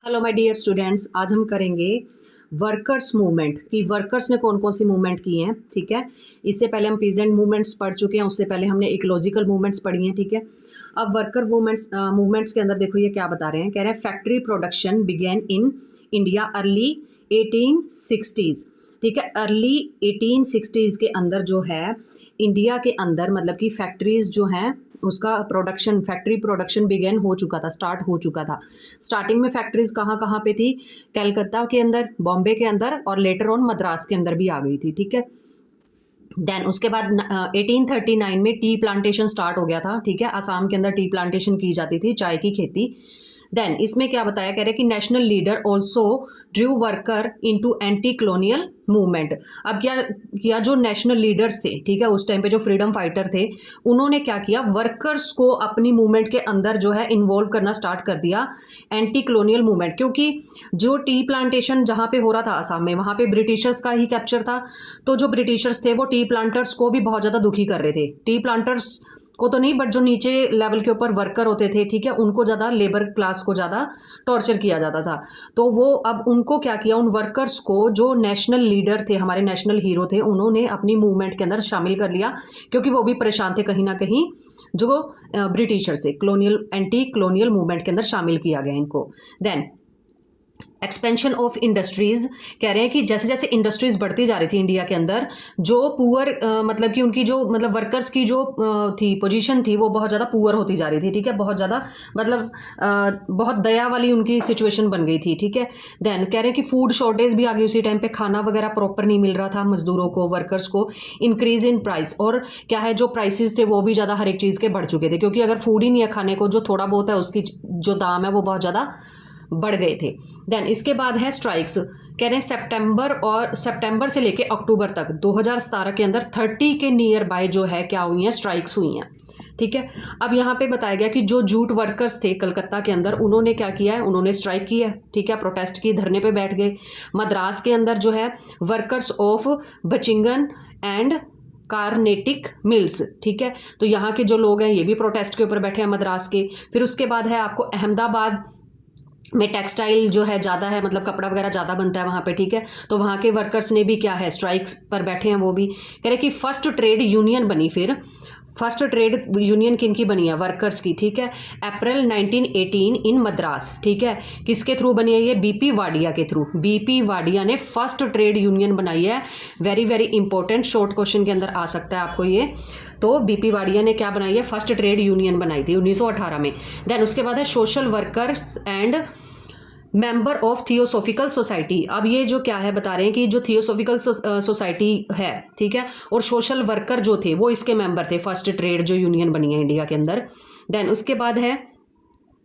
Hello my dear students, आज हम करेंगे वर्कर्स मूवमेंट कि वर्कर्स ने कौन कौन सी मूवमेंट की हैं। ठीक है, इससे पहले हम पीजेंट मूवमेंट्स पढ़ चुके हैं, उससे पहले हमने इकोलॉजिकल मूवमेंट्स पढ़ी हैं। ठीक है, अब वर्कर मूवमेंट्स के अंदर देखो ये क्या बता रहे हैं। कह रहे हैं factory production began in India early 1860s। ठीक है, अर्ली 1860s के अंदर जो है इंडिया के अंदर मतलब कि फैक्ट्रीज जो हैं उसका प्रोडक्शन, फैक्ट्री प्रोडक्शन बिगेन हो चुका था, स्टार्ट हो चुका था। स्टार्टिंग में फैक्ट्रीज कहाँ कहाँ पे थी? कलकत्ता के अंदर, बॉम्बे के अंदर और लेटर ऑन मद्रास के अंदर भी आ गई थी। ठीक है, देन उसके बाद 1839 में टी प्लांटेशन स्टार्ट हो गया था। ठीक है, असम के अंदर टी प्लांटेशन की जाती थी, चाय की खेती। देन इसमें क्या बताया, कह रहे कि national leader also Drew worker into anti colonial movement. अब क्या किया, जो नेशनल लीडर्स थे, ठीक है, उस टाइम पे जो फ्रीडम फाइटर थे, उन्होंने क्या किया, वर्कर्स को अपनी मूवमेंट के अंदर जो है इन्वॉल्व करना स्टार्ट कर दिया, एंटी कॉलोनियल मूवमेंट। क्योंकि जो टी प्लांटेशन जहाँ पे हो रहा था असम में, वहाँ पे ब्रिटिशर्स का ही कैप्चर था। तो जो ब्रिटिशर्स थे वो टी प्लांटर्स को भी बहुत ज़्यादा दुखी कर रहे थे। टी प्लांटर्स को तो नहीं, बट जो नीचे लेवल के ऊपर वर्कर होते थे, ठीक है, उनको ज़्यादा, लेबर क्लास को ज़्यादा टॉर्चर किया जाता था। तो वो अब उनको क्या किया, उन वर्कर्स को, जो नेशनल लीडर थे, हमारे नेशनल हीरो थे, उन्होंने अपनी मूवमेंट के अंदर शामिल कर लिया। क्योंकि वो भी परेशान थे कहीं ना कहीं, जो ब्रिटिशर से कॉलोनियल, एंटी कॉलोनियल मूवमेंट के अंदर शामिल किया गया इनको। देन एक्सपेंशन ऑफ इंडस्ट्रीज, कह रहे हैं कि जैसे जैसे इंडस्ट्रीज बढ़ती जा रही थी इंडिया के अंदर, जो पुअर मतलब कि उनकी जो मतलब वर्कर्स की जो थी पोजीशन थी, वो बहुत ज़्यादा पुअर होती जा रही थी। ठीक है, बहुत ज़्यादा मतलब बहुत दया वाली उनकी सिचुएशन बन गई थी। ठीक है, देन कह रहे हैं कि फूड शॉर्टेज भी आ गई उसी टाइम पे, खाना वगैरह प्रॉपर नहीं मिल रहा था मजदूरों को, वर्कर्स को। इंक्रीज इन प्राइस, और क्या है, जो प्राइसेस थे वो भी ज़्यादा हर एक चीज़ के बढ़ चुके थे। क्योंकि अगर फूड ही नहीं है खाने को, जो थोड़ा बहुत है उसकी जो दाम है वो बहुत ज़्यादा बढ़ गए थे। देन इसके बाद है स्ट्राइक्स, कह रहे हैं सितंबर से लेके अक्टूबर तक 2017 के अंदर 30 के नियर बाय जो है क्या हुई हैं, स्ट्राइक्स हुई हैं। ठीक है, अब यहाँ पे बताया गया कि जो जूट वर्कर्स थे कलकत्ता के अंदर, उन्होंने क्या किया है, उन्होंने स्ट्राइक की है। ठीक है, प्रोटेस्ट की, धरने पे बैठ गए। मद्रास के अंदर जो है workers of Buckingham and Carnatic Mills, ठीक है, तो यहाँ के जो लोग हैं ये भी प्रोटेस्ट के ऊपर बैठे हैं मद्रास के। फिर उसके बाद है आपको अहमदाबाद में टेक्सटाइल जो है ज़्यादा है, मतलब कपड़ा वगैरह ज़्यादा बनता है वहाँ पे। ठीक है, तो वहाँ के वर्कर्स ने भी क्या है, स्ट्राइक्स पर बैठे हैं। वो भी कह रहे कि फर्स्ट ट्रेड यूनियन बनी। फिर फर्स्ट ट्रेड यूनियन किनकी बनी है, वर्कर्स की। ठीक है, अप्रैल 1918 इन मद्रास। ठीक है, किसके थ्रू बनी है ये, बीपी वाडिया के थ्रू। बीपी वाडिया ने फर्स्ट ट्रेड यूनियन बनाई है। Very very important, short question के अंदर आ सकता है आपको ये। तो बीपी वाडिया ने क्या बनाई है, फर्स्ट ट्रेड यूनियन बनाई थी 1918 में। देन उसके बाद है social workers and member of theosophical society. अब ये जो क्या है बता रहे हैं कि जो थियोसॉफिकल सोसाइटी है, ठीक है, और सोशल वर्कर जो थे वो इसके मेंबर थे, फर्स्ट ट्रेड जो यूनियन बनी है इंडिया के अंदर। देन उसके बाद है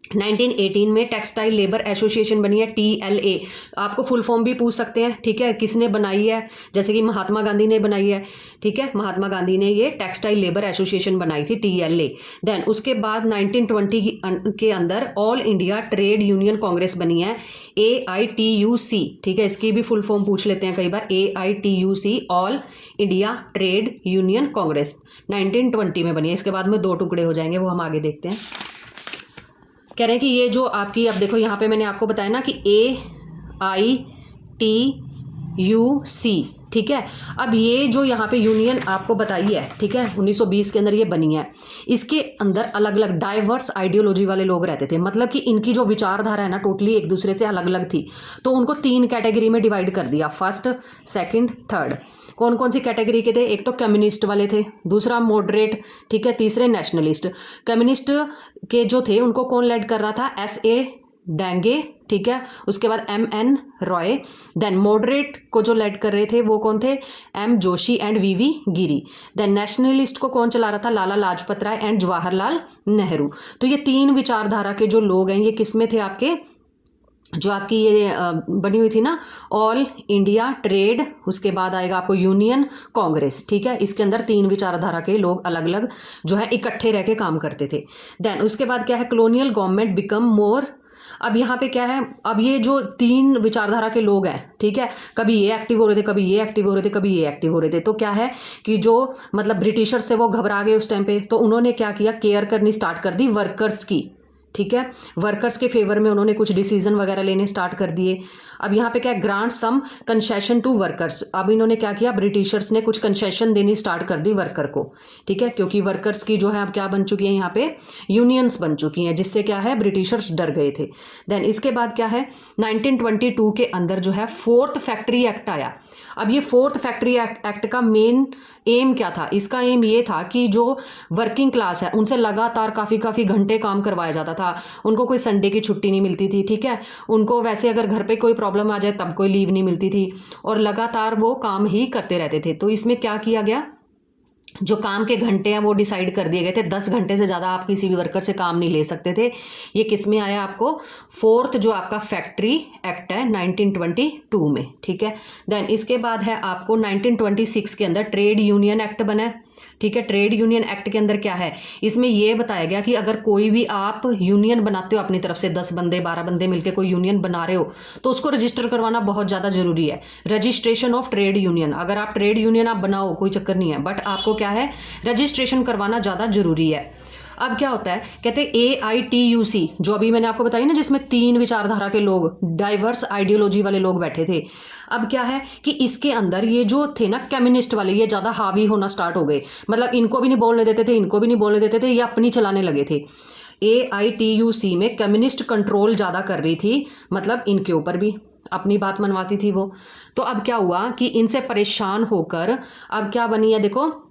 1918 में टेक्सटाइल लेबर एसोसिएशन बनी है, TLA। आपको फुल फॉर्म भी पूछ सकते हैं। ठीक है, किसने बनाई है, जैसे कि महात्मा गांधी ने बनाई है। ठीक है, महात्मा गांधी ने ये टेक्सटाइल लेबर एसोसिएशन बनाई थी, TLA। देन उसके बाद 1920 के अंदर all India trade union Congress बनी है, AITUC। ठीक है, इसकी भी फुल फॉर्म पूछ लेते हैं कई बार, AITUC, all India trade union Congress 1920 में बनी है। इसके बाद में दो टुकड़े हो जाएंगे, वो हम आगे देखते हैं। कह रहे हैं कि ये जो आपकी, अब देखो यहाँ पे मैंने आपको बताया ना कि AITUC। ठीक है, अब ये जो यहाँ पे यूनियन आपको बताई है, ठीक है, 1920 के अंदर ये बनी है। इसके अंदर अलग अलग डाइवर्स आइडियोलॉजी वाले लोग रहते थे, मतलब कि इनकी जो विचारधारा है ना टोटली एक दूसरे से अलग अलग थी। तो उनको 3 कैटेगरी में डिवाइड कर दिया, फर्स्ट, सेकंड, थर्ड। कौन कौन सी कैटेगरी के थे, एक तो कम्युनिस्ट वाले थे, दूसरा मॉडरेट, ठीक है, तीसरे नेशनलिस्ट। कम्युनिस्ट के जो थे उनको कौन लेड कर रहा था, SA डेंगे। ठीक है, उसके बाद MN रॉय। देन मॉडरेट को जो लेड कर रहे थे वो कौन थे, M Joshi and VV Giri. Then nationalist को कौन चला रहा था, लाला लाजपत राय एंड जवाहरलाल नेहरू। तो ये 3 विचारधारा के जो लोग हैं, ये किसमें थे आपके, जो आपकी ये बनी हुई थी ना ऑल इंडिया ट्रेड, उसके बाद आएगा आपको यूनियन कांग्रेस। ठीक है, इसके अंदर 3 विचारधारा के लोग अलग अलग जो है इकट्ठे रह के काम करते थे। देन उसके बाद क्या है, कॉलोनियल गवर्नमेंट बिकम मोर। अब यहाँ पे क्या है, अब ये जो 3 विचारधारा के लोग हैं, ठीक है, कभी ये एक्टिव हो रहे थे, कभी ये एक्टिव हो रहे थे, कभी ये एक्टिव हो रहे थे। तो क्या है कि जो मतलब ब्रिटिशर्स थे वो घबरा गए उस टाइम पे, तो उन्होंने क्या किया, केयर करनी स्टार्ट कर दी वर्कर्स की। ठीक है। वर्कर्स के फेवर में उन्होंने कुछ डिसीजन वगैरह लेने स्टार्ट कर दिए। अब यहाँ पे क्या है, grant some concession to workers. अब इन्होंने क्या किया, ब्रिटिशर्स ने कुछ कंसेशन देनी स्टार्ट कर दी वर्कर को, ठीक है, क्योंकि वर्कर्स की जो है अब क्या बन चुकी है यहाँ पे, यूनियंस बन चुकी हैं, जिससे क्या है ब्रिटिशर्स डर गए थे। देन इसके बाद क्या है, 1922 के अंदर जो है फोर्थ फैक्ट्री एक्ट आया। अब ये फोर्थ फैक्ट्री एक्ट का मेन एम क्या था, इसका एम ये था कि जो वर्किंग क्लास है उनसे लगातार काफ़ी घंटे काम करवाया जाता था, उनको कोई संडे की छुट्टी नहीं मिलती थी, ठीक है, उनको वैसे अगर घर पे कोई प्रॉब्लम आ जाए तब कोई लीव नहीं मिलती थी, और लगातार वो काम ही करते रहते थे। तो इसमें क्या किया गया, जो काम के घंटे हैं वो डिसाइड कर दिए गए थे, 10 घंटे से ज़्यादा आप किसी भी वर्कर से काम नहीं ले सकते थे। ये किस में आया आपको, फोर्थ जो आपका फैक्ट्री एक्ट है 1922 में, ठीक है। देन इसके बाद है आपको 1926 के अंदर ट्रेड यूनियन एक्ट बना है, ठीक है। ट्रेड यूनियन एक्ट के अंदर क्या है, इसमें यह बताया गया कि अगर कोई भी आप यूनियन बनाते हो अपनी तरफ से, 10 बंदे 12 बंदे मिलकर कोई यूनियन बना रहे हो, तो उसको रजिस्टर करवाना बहुत ज़्यादा जरूरी है। रजिस्ट्रेशन ऑफ ट्रेड यूनियन, अगर आप ट्रेड यूनियन आप बनाओ कोई चक्कर नहीं है, बट आपको क्या है रजिस्ट्रेशन करवाना ज़्यादा जरूरी है। अब क्या होता है, कहते हैं AITUC, जो अभी मैंने आपको बताई ना, जिसमें 3 विचारधारा के लोग, डाइवर्स आइडियोलॉजी वाले लोग बैठे थे। अब क्या है कि इसके अंदर ये जो थे ना कम्युनिस्ट वाले, ये ज़्यादा हावी होना स्टार्ट हो गए, मतलब इनको भी नहीं बोलने देते थे, इनको भी नहीं बोलने देते थे, ये अपनी चलाने लगे थे। AITUC में कम्युनिस्ट कंट्रोल ज़्यादा कर रही थी, मतलब इनके ऊपर भी अपनी बात मनवाती थी वो। तो अब क्या हुआ कि इनसे परेशान होकर अब क्या बनी है, देखो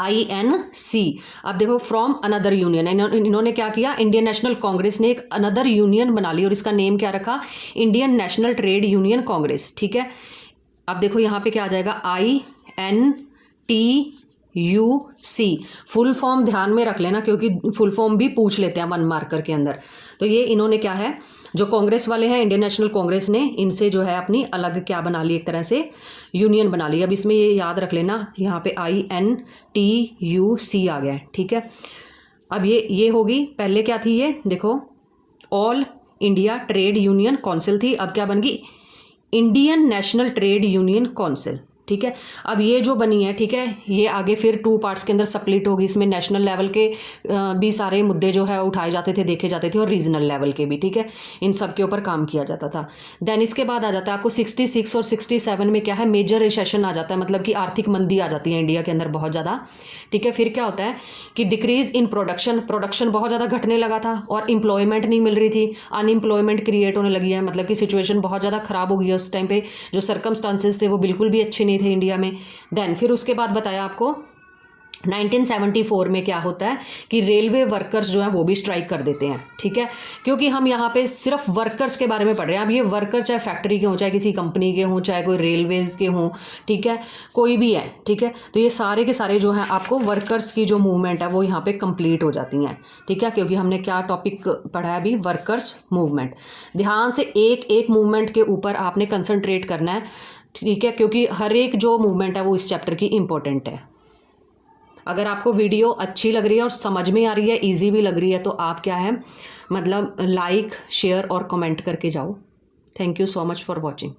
INC। अब देखो फ्रॉम अनदर यूनियन, इन्होंने क्या किया, इंडियन नेशनल कांग्रेस ने एक अनदर यूनियन बना ली और इसका नेम क्या रखा, Indian national trade union Congress, ठीक है। अब देखो यहाँ पे क्या आ जाएगा, INTUC। फुल फॉर्म ध्यान में रख लेना, क्योंकि फुल फॉर्म भी पूछ लेते हैं 1 मार्कर के अंदर। तो ये इन्होंने क्या है, जो कांग्रेस वाले हैं, इंडियन नेशनल कांग्रेस ने इनसे जो है अपनी अलग क्या बना ली, एक तरह से यूनियन बना ली। अब इसमें ये याद रख लेना, यहाँ पे INTUC आ गया है, ठीक है। अब ये होगी, पहले क्या थी ये देखो, all India trade union council थी, अब क्या बन गई, Indian national trade union council, ठीक है। अब ये जो बनी है, ठीक है, ये आगे फिर 2 पार्ट्स के अंदर स्प्लिट होगी। इसमें नेशनल लेवल के भी सारे मुद्दे जो है उठाए जाते थे, देखे जाते थे, और रीजनल लेवल के भी, ठीक है, इन सब के ऊपर काम किया जाता था। देन इसके बाद आ जाता है आपको 66 और 67 में क्या है, मेजर रिसेशन आ जाता है, मतलब कि आर्थिक मंदी आ जाती है इंडिया के अंदर बहुत ज़्यादा, ठीक है। फिर क्या होता है कि डिक्रीज इन प्रोडक्शन बहुत ज़्यादा घटने लगा था, और एम्प्लॉयमेंट नहीं मिल रही थी, अनएम्प्लॉयमेंट क्रिएट होने लगी है, मतलब कि सिचुएशन बहुत ज़्यादा ख़राब हो गई है उस टाइम पे, जो सर्कमस्टांसेस थे वो बिल्कुल भी अच्छे नहीं थे इंडिया में। देन फिर उसके बाद बताया आपको 1974 में क्या होता है कि रेलवे वर्कर्स जो है वो भी स्ट्राइक कर देते हैं, ठीक है, क्योंकि हम यहाँ पे सिर्फ वर्कर्स के बारे में पढ़ रहे हैं। अब ये वर्कर चाहे फैक्ट्री के हों, चाहे किसी कंपनी के हों, चाहे कोई रेलवेज के हों, ठीक है, कोई भी है, ठीक है, तो ये सारे के सारे जो हैं आपको वर्कर्स की जो मूवमेंट है वो यहाँ पे कंप्लीट हो जाती हैं, ठीक है, क्योंकि हमने क्या टॉपिक पढ़ा है अभी, वर्कर्स मूवमेंट। ध्यान से एक एक मूवमेंट के ऊपर आपने कंसंट्रेट करना है, ठीक है, क्योंकि हर एक जो मूवमेंट है वो इस चैप्टर की इंपॉर्टेंट है। अगर आपको वीडियो अच्छी लग रही है और समझ में आ रही है, इजी भी लग रही है, तो आप क्या है, मतलब लाइक शेयर और कमेंट करके जाओ। Thank you so much for watching.